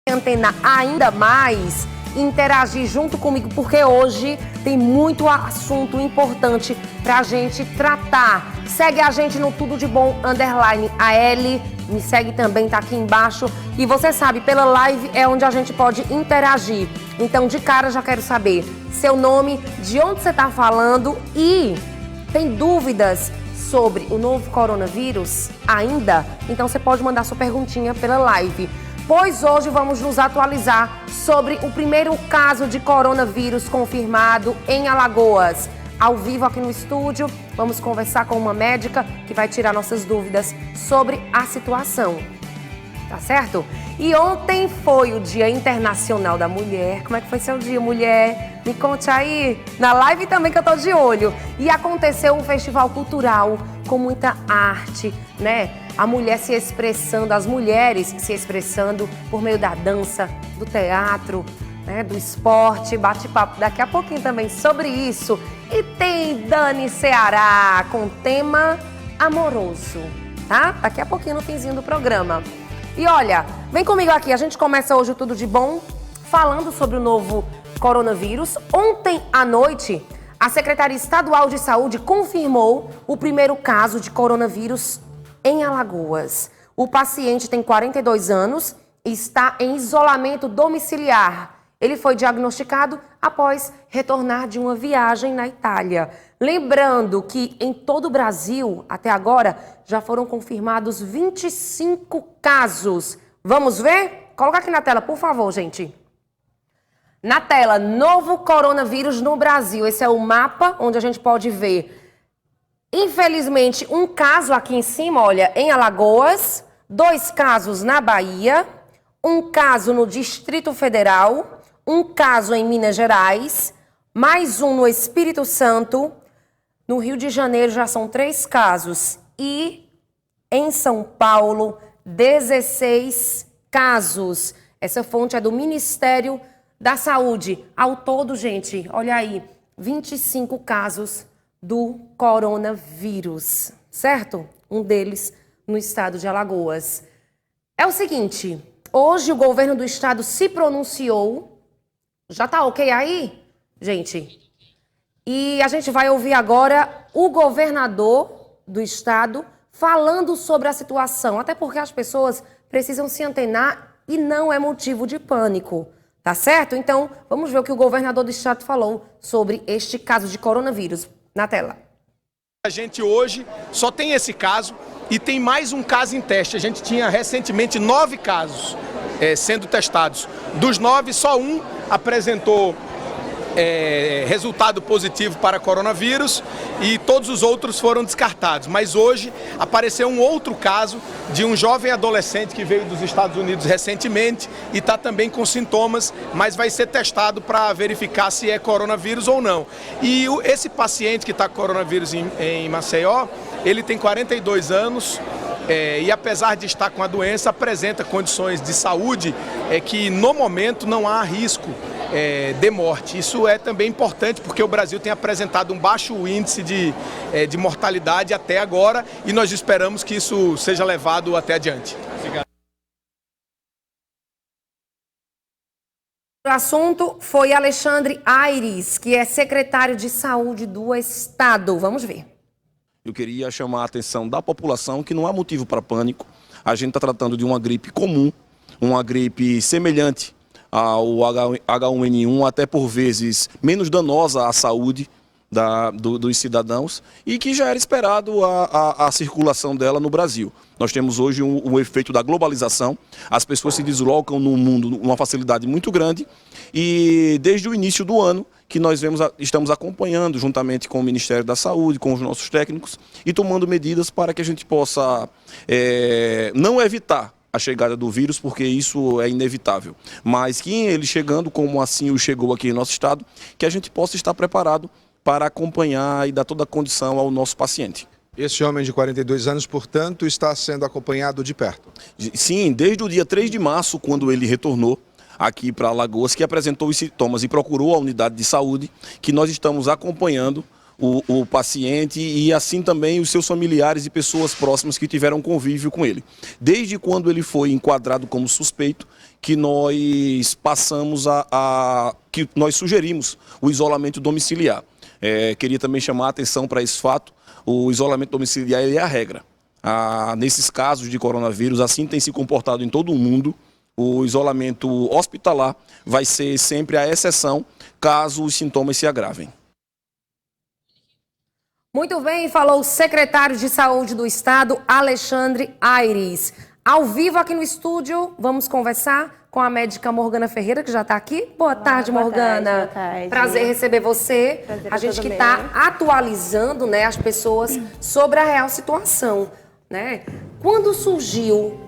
Antenar ainda mais, interagir junto comigo, porque hoje tem muito assunto importante pra gente tratar. Segue a gente no Tudo de Bom _AL, me segue também, tá aqui embaixo. E você sabe, pela live é onde a gente pode interagir. Então, de cara, já quero saber seu nome, de onde você tá falando e tem dúvidas sobre o novo coronavírus ainda? Então, você pode mandar sua perguntinha pela live. Pois hoje vamos nos atualizar sobre o primeiro caso de coronavírus confirmado em Alagoas. Ao vivo aqui no estúdio, vamos conversar com uma médica que vai tirar nossas dúvidas sobre a situação. Tá certo? E ontem foi o Dia Internacional da Mulher. Como é que foi seu dia, mulher? Me conte aí. Na live também que eu tô de olho. E aconteceu um festival cultural com muita arte, né? A mulher se expressando, as mulheres se expressando por meio da dança, do teatro, né, do esporte, bate-papo daqui a pouquinho também sobre isso. E tem Dani Ceará com tema amoroso, tá? Daqui a pouquinho no finzinho do programa. E olha, vem comigo aqui, a gente começa hoje o Tudo de Bom falando sobre o novo coronavírus. Ontem à noite, a Secretaria Estadual de Saúde confirmou o primeiro caso de coronavírus em Alagoas. O paciente tem 42 anos e está em isolamento domiciliar. Ele foi diagnosticado após retornar de uma viagem na Itália. Lembrando que em todo o Brasil, até agora, já foram confirmados 25 casos. Vamos ver? Coloca aqui na tela, por favor, gente. Na tela, novo coronavírus no Brasil. Esse é o mapa onde a gente pode ver. Infelizmente, um caso aqui em cima, olha, em Alagoas, 2 casos na Bahia, um caso no Distrito Federal, um caso em Minas Gerais, mais um no Espírito Santo. No Rio de Janeiro já são 3 casos e em São Paulo, 16 casos. Essa fonte é do Ministério da Saúde. Ao todo, gente, olha aí, 25 casos do coronavírus, certo? Um deles no estado de Alagoas. É o seguinte, hoje o governo do estado se pronunciou. Já tá ok aí, gente? E a gente vai ouvir agora o governador do estado falando sobre a situação, até porque as pessoas precisam se antenar e não é motivo de pânico, tá certo? Então, vamos ver o que o governador do estado falou sobre este caso de coronavírus. Na tela. A gente hoje só tem esse caso e tem mais um caso em teste. A gente tinha recentemente 9 casos sendo testados. Dos 9, só um apresentou resultado positivo para coronavírus e todos os outros foram descartados. Mas hoje apareceu um outro caso de um jovem adolescente que veio dos Estados Unidos recentemente e está também com sintomas, mas vai ser testado para verificar se é coronavírus ou não. E esse paciente que está com coronavírus em Maceió, ele tem 42 anos e apesar de estar com a doença, apresenta condições de saúde que no momento não há risco de morte. Isso é também importante porque o Brasil tem apresentado um baixo índice de mortalidade até agora e nós esperamos que isso seja levado até adiante. O assunto foi Alexandre Aires, que é secretário de Saúde do estado. Vamos ver. Eu queria chamar a atenção da população que não há motivo para pânico. A gente está tratando de uma gripe comum, uma gripe semelhante ao H1N1, até por vezes menos danosa à saúde dos cidadãos e que já era esperado a circulação dela no Brasil. Nós temos hoje o efeito da globalização, as pessoas se deslocam no mundo com uma facilidade muito grande e desde o início do ano que nós estamos acompanhando juntamente com o Ministério da Saúde, com os nossos técnicos e tomando medidas para que a gente possa não evitar a chegada do vírus, porque isso é inevitável, mas que ele chegando, como assim o chegou aqui em nosso estado, que a gente possa estar preparado para acompanhar e dar toda a condição ao nosso paciente. Esse homem de 42 anos, portanto, está sendo acompanhado de perto? Sim, desde o dia 3 de março, quando ele retornou aqui para Alagoas, que apresentou os sintomas e procurou a unidade de saúde, que nós estamos acompanhando o paciente e assim também os seus familiares e pessoas próximas que tiveram convívio com ele. Desde quando ele foi enquadrado como suspeito, que nós passamos que nós sugerimos o isolamento domiciliar. Queria também chamar a atenção para esse fato: o isolamento domiciliar ele é a regra. Nesses casos de coronavírus, assim tem se comportado em todo o mundo. O isolamento hospitalar vai ser sempre a exceção, caso os sintomas se agravem. Muito bem, falou o secretário de Saúde do Estado, Alexandre Aires. Ao vivo aqui no estúdio, vamos conversar com a médica Morgana Ferreira, que já está aqui. Boa tarde, Morgana. Boa tarde. Prazer receber você. Prazer, a gente que está atualizando, né, as pessoas sobre a real situação, né? Quando surgiu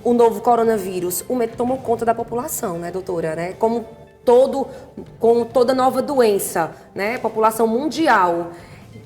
o novo coronavírus, o medo tomou conta da população, né, doutora? Né? Como toda nova doença, né? População mundial.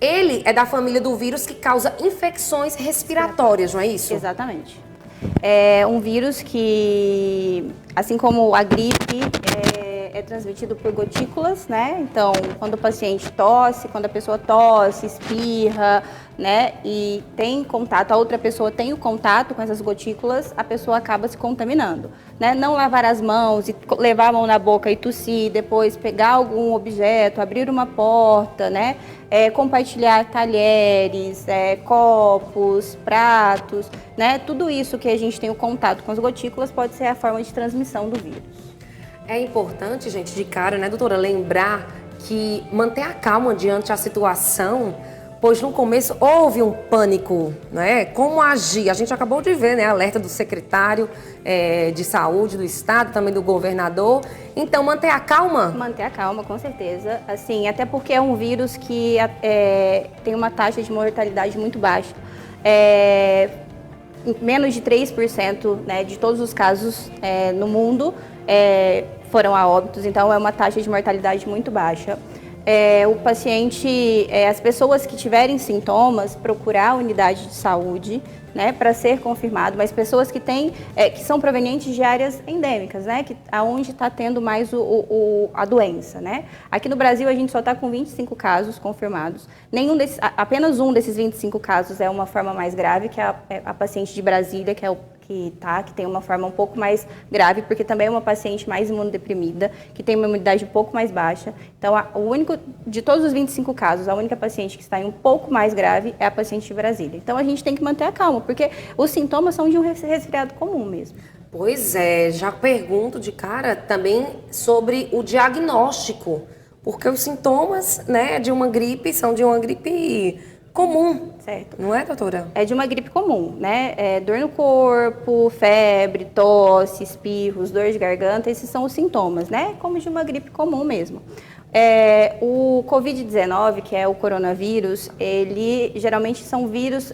Ele é da família do vírus que causa infecções respiratórias, não é isso? Exatamente. É um vírus que, assim como a gripe, é transmitido por gotículas, né? Então, quando o paciente tosse, quando a pessoa tosse, espirra, né? E tem contato, a outra pessoa tem o contato com essas gotículas, a pessoa acaba se contaminando, né? Não lavar as mãos e levar a mão na boca e tossir, depois pegar algum objeto, abrir uma porta, né? Compartilhar talheres, copos, pratos, né? Tudo isso que a gente tem o contato com as gotículas pode ser a forma de transmissão do vírus. É importante, gente, de cara, né, doutora, lembrar que manter a calma diante da situação, pois no começo houve um pânico, né? Como agir? A gente acabou de ver, né, alerta do secretário de saúde do estado, também do governador. Então, manter a calma? Manter a calma, com certeza. Assim, até porque é um vírus que tem uma taxa de mortalidade muito baixa. Menos de 3%, né, de todos os casos no mundo foram a óbitos, então é uma taxa de mortalidade muito baixa. O paciente, as pessoas que tiverem sintomas, procurar a unidade de saúde, né, para ser confirmado, mas pessoas que são provenientes de áreas endêmicas, né, aonde está tendo mais a doença, né. Aqui no Brasil a gente só está com 25 casos confirmados. Apenas um desses 25 casos é uma forma mais grave, que é a paciente de Brasília, que tem uma forma um pouco mais grave, porque também é uma paciente mais imunodeprimida, que tem uma imunidade um pouco mais baixa. Então, de todos os 25 casos, a única paciente que está em um pouco mais grave é a paciente de Brasília. Então, a gente tem que manter a calma, porque os sintomas são de um resfriado comum mesmo. Pois é, já pergunto de cara também sobre o diagnóstico, porque os sintomas, né, de uma gripe são de uma gripe comum, certo? Não é, doutora? É de uma gripe comum, né? Dor no corpo, febre, tosse, espirros, dor de garganta, esses são os sintomas, né? Como de uma gripe comum mesmo. O Covid-19, que é o coronavírus, ele geralmente são vírus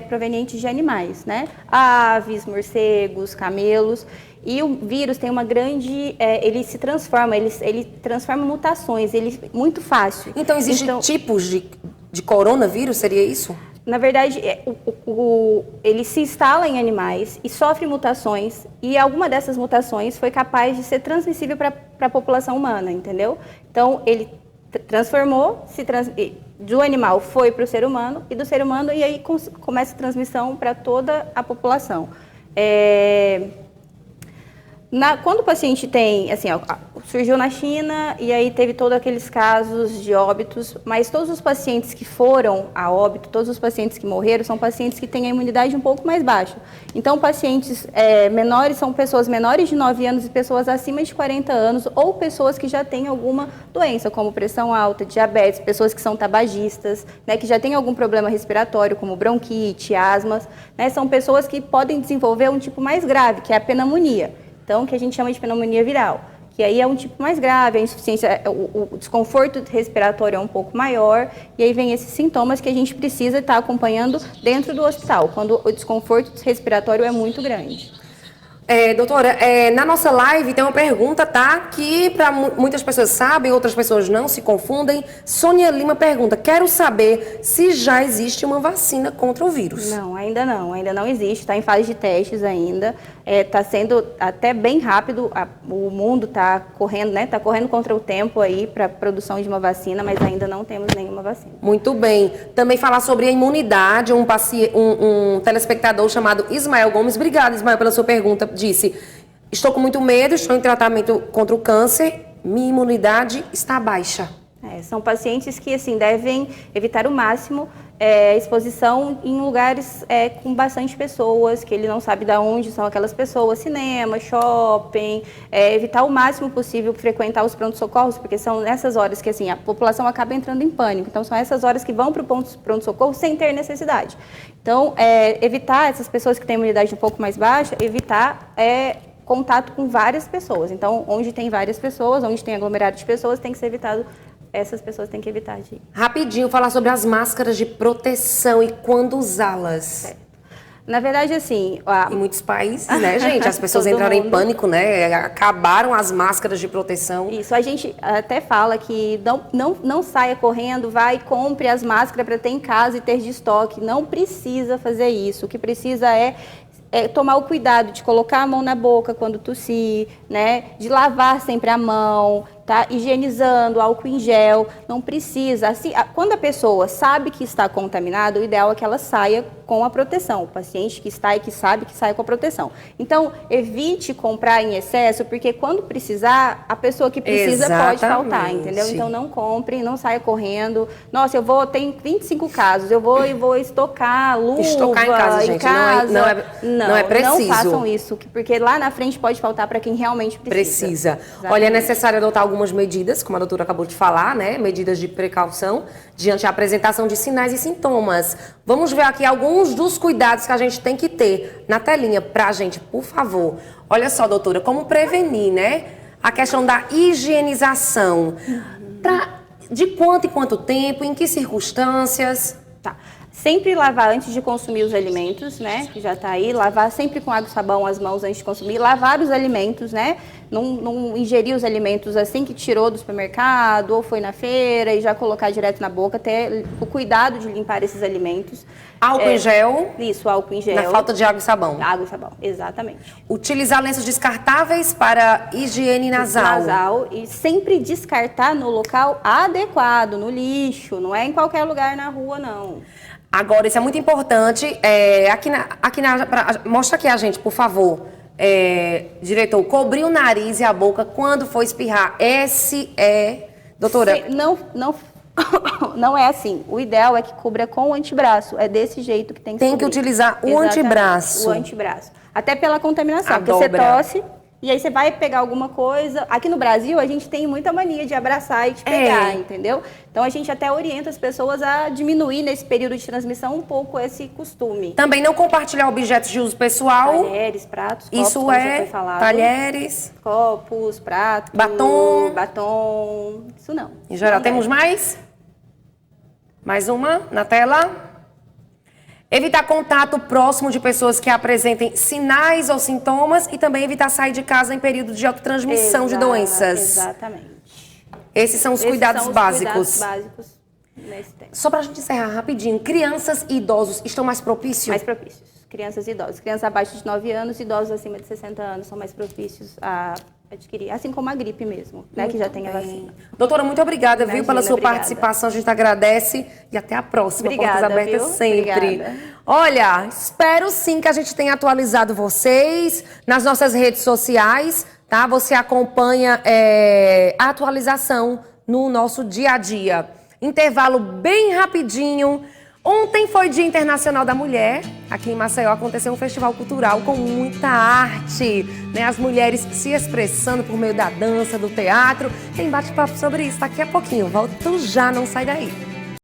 provenientes de animais, né? Aves, morcegos, camelos. E o vírus tem uma grande... ele se transforma, ele transforma mutações, muito fácil. Então, existem tipos de coronavírus, seria isso? Na verdade, ele se instala em animais e sofre mutações, e alguma dessas mutações foi capaz de ser transmissível para a população humana, entendeu? Então, ele transformou, do animal foi para o ser humano, e do ser humano, e aí começa a transmissão para toda a população. Quando o paciente tem, assim, surgiu na China e aí teve todos aqueles casos de óbitos, mas todos os pacientes que foram a óbito, todos os pacientes que morreram, são pacientes que têm a imunidade um pouco mais baixa. Então, pacientes menores são pessoas menores de 9 anos e pessoas acima de 40 anos, ou pessoas que já têm alguma doença, como pressão alta, diabetes, pessoas que são tabagistas, né, que já têm algum problema respiratório, como bronquite, asmas, né, são pessoas que podem desenvolver um tipo mais grave, que é a pneumonia. Então, que a gente chama de pneumonia viral, que aí é um tipo mais grave, a insuficiência, o desconforto respiratório é um pouco maior, e aí vem esses sintomas que a gente precisa estar acompanhando dentro do hospital, quando o desconforto respiratório é muito grande. Doutora, na nossa live tem uma pergunta, tá? Que para muitas pessoas sabem, outras pessoas não, se confundem. Sônia Lima pergunta: quero saber se já existe uma vacina contra o vírus. Não, ainda não existe, está em fase de testes ainda. Está sendo até bem rápido, o mundo está correndo, né? Está correndo contra o tempo aí para a produção de uma vacina, mas ainda não temos nenhuma vacina. Muito bem. Também falar sobre a imunidade, um telespectador chamado Ismael Gomes. Obrigada, Ismael, pela sua pergunta. Disse: Estou com muito medo, estou em tratamento contra o câncer, minha imunidade está baixa. São pacientes que, assim, devem evitar o máximo exposição em lugares com bastante pessoas, que ele não sabe de onde são aquelas pessoas, cinema, shopping, evitar o máximo possível frequentar os pronto-socorros, porque são nessas horas que, assim, a população acaba entrando em pânico. Então, são essas horas que vão para o pronto-socorro sem ter necessidade. Então, evitar essas pessoas que têm imunidade um pouco mais baixa, evitar contato com várias pessoas. Então, onde tem várias pessoas, onde tem aglomerado de pessoas, tem que ser evitado. Essas pessoas têm que evitar de ir. Rapidinho, falar sobre as máscaras de proteção e quando usá-las. Na verdade, assim... Em muitos países, né, gente? As pessoas entraram em pânico, né? Acabaram as máscaras de proteção. Isso, a gente até fala que não saia correndo, vai e compre as máscaras para ter em casa e ter de estoque. Não precisa fazer isso. O que precisa é tomar o cuidado de colocar a mão na boca quando tossir, né? De lavar sempre a mão, tá? Higienizando, álcool em gel, não precisa. Assim, quando a pessoa sabe que está contaminada, o ideal é que ela saia com a proteção. O paciente que está e que sabe que sai com a proteção. Então, evite comprar em excesso, porque quando precisar, a pessoa que precisa pode faltar, entendeu? Então, não compre, não saia correndo. Nossa, tem 25 casos, eu vou estocar luva Estocar em casa, gente, não é preciso. Não façam isso, porque lá na frente pode faltar para quem realmente precisa. Olha, é necessário adotar algumas medidas, como a doutora acabou de falar, né? Medidas de precaução diante da apresentação de sinais e sintomas. Vamos ver aqui alguns dos cuidados que a gente tem que ter na telinha pra gente, por favor. Olha só, doutora, como prevenir, né? A questão da higienização. De quanto em quanto tempo, em que circunstâncias? Tá. Sempre lavar antes de consumir os alimentos, né? Que já tá aí. Lavar sempre com água e sabão as mãos antes de consumir. Lavar os alimentos, né? Não ingerir os alimentos assim que tirou do supermercado ou foi na feira e já colocar direto na boca. Ter o cuidado de limpar esses alimentos. Álcool em gel. Isso, álcool em gel. Na falta de água e sabão. Água e sabão, exatamente. Utilizar lenços descartáveis para higiene nasal. E sempre descartar no local adequado, no lixo. Não é em qualquer lugar na rua, não. Agora, isso é muito importante. Mostra aqui a gente, por favor. Diretor, cobrir o nariz e a boca quando for espirrar. Doutora? Não é assim. O ideal é que cubra com o antebraço. É desse jeito que tem que cobrir. Tem que utilizar o antebraço. O antebraço. Até pela contaminação. Porque você tosse e aí você vai pegar alguma coisa. Aqui no Brasil, a gente tem muita mania de abraçar e de pegar, entendeu? Então, a gente até orienta as pessoas a diminuir nesse período de transmissão um pouco esse costume. Também não compartilhar objetos de uso pessoal. Talheres, pratos, copos, isso é, talheres. Copos, pratos. Batom. Isso não. Em geral, temos mais? Mais uma na tela. Evitar contato próximo de pessoas que apresentem sinais ou sintomas e também evitar sair de casa em período de autotransmissão de doenças. Exatamente. Esses são os cuidados básicos. Cuidados básicos nesse tempo. Só pra gente encerrar rapidinho, crianças e idosos estão mais propícios? Mais propícios. Crianças e idosos. Crianças abaixo de 9 anos, idosos acima de 60 anos são mais propícios a adquirir, assim como a gripe mesmo, né, que já tem a vacina. Doutora, muito obrigada, viu, pela sua participação, a gente agradece e até a próxima. Obrigada, portas abertas sempre. Obrigada. Olha, espero sim que a gente tenha atualizado vocês nas nossas redes sociais, tá? Você acompanha a atualização no nosso dia a dia. Intervalo bem rapidinho. Ontem foi Dia Internacional da Mulher. Aqui em Maceió aconteceu um festival cultural com muita arte, né? As mulheres se expressando por meio da dança, do teatro. Tem bate-papo sobre isso daqui a pouquinho. Volto já, não sai daí.